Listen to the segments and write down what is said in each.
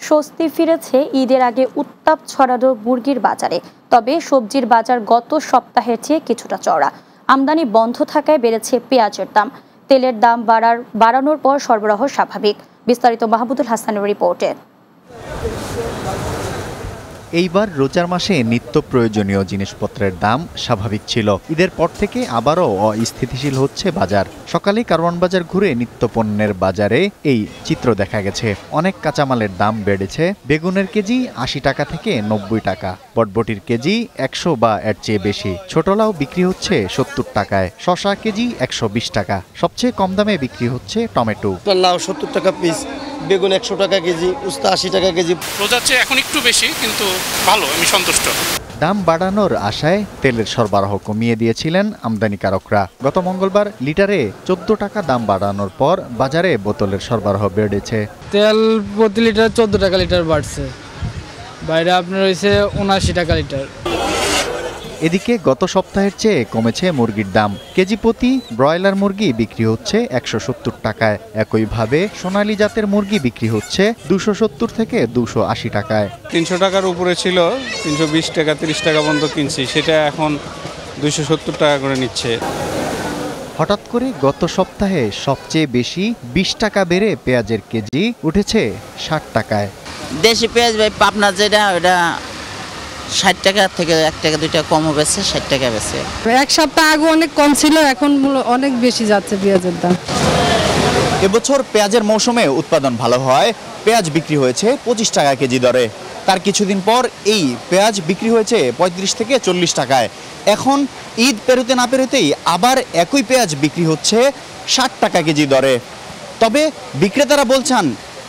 স্বস্তি ফিরেছে ঈদের আগে উত্তাপ ছড়ানো মুরগির বাজারে। তবে সবজির বাজার গত সপ্তাহের চেয়ে কিছুটা চড়া। আমদানি বন্ধ থাকায় বেড়েছে পেঁয়াজের দাম। তেলের দাম বাড়ানোর পর সরবরাহ স্বাভাবিক। বিস্তারিত মাহমুদুল হাসানের রিপোর্টে। এইবার রোজার মাসে নিত্য প্রয়োজনীয় জিনিসপত্রের দাম স্বাভাবিক ছিল। ঈদের পর থেকে আবারও অস্থিতিশীল হচ্ছে বাজার। সকালে কারওয়ান বাজার ঘুরে নিত্য পণ্যের বাজারে এই চিত্র দেখা গেছে। অনেক কাঁচামালের দাম বেড়েছে। বেগুনের কেজি ৮০ টাকা থেকে ৯০ টাকা, বটবটির কেজি ১০০ বা এর চেয়ে বেশি। ছোট লাউ বিক্রি হচ্ছে ৭০ টাকায়, শসা কেজি ১২০ টাকা। সবচেয়ে কম দামে বিক্রি হচ্ছে টমেটো। লাউ ৭০ টাকা পিস, বেগুন ১০০ টাকা কেজি, উস্তা ৮০ টাকা কেজি। রোজার চেয়ে এখন একটু বেশি, কিন্তু ভালো, আমি সন্তুষ্ট। দাম বাড়ানোর আশায় তেলের সরবরাহ কমিয়ে দিয়েছিলেন আমদানিকারকরা। গত মঙ্গলবার লিটারে ১৪ টাকা দাম বাড়ানোর পর বাজারে বোতলের সরবরাহ বেড়েছে। তেল প্রতি লিটার ১৪ টাকা লিটার বাড়ছে, বাইরে আপনার হয়েছে ৭৯ টাকা লিটার। এদিকে গত সপ্তাহের চেয়ে কমেছে মুরগির দাম। কেজি প্রতি ব্রয়লার মুরগি বিক্রি হচ্ছে ১৭০ টাকায়। একইভাবে সোনালী জাতের মুরগি বিক্রি হচ্ছে ২৭০ থেকে ২৮০ টাকায়। ৩০০ টাকার উপরে ছিল, ৩২০ টাকা ৩০ টাকা পর্যন্ত কিনছি, সেটা এখন ২৭০ টাকা করে নিচ্ছে। হঠাৎ করে গত সপ্তাহে সবচেয়ে বেশি ২০ টাকা বেড়ে পেঁয়াজের কেজি উঠেছে ৬০ টাকায়। দেশি পেঁয়াজ ভাই পাবনা যেটা, ওটা ৬০ টাকা থেকে ১ টাকা ২ টাকা কম বেছে, ৬০ টাকা বেছে। এক সপ্তাহ আগে অনেক কম ছিল, এখন অনেক বেশি যাচ্ছে পেঁয়াজের দাম। এবছর পেঁয়াজের মৌসুমে উৎপাদন ভালো হয় পেঁয়াজ বিক্রি হয়েছে ২৫ টাকা কেজি দরে। তার কিছুদিন পর এই পেঁয়াজ বিক্রি হয়েছে ৩৫ থেকে ৪০ টাকায়। এখন ঈদ পেরোতে না পেরোতেই আবার একই পেঁয়াজ বিক্রি হচ্ছে ৬০ টাকা কেজি দরে। তবে বিক্রেতারা বলছেন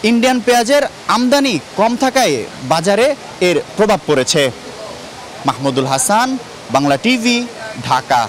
ইন্ডিয়ান পেঁয়াজের আমদানি কম থাকায় বাজারে এর প্রভাব পড়েছে। মাহমুদুল হাসান, বাংলা টিভি, ঢাকা।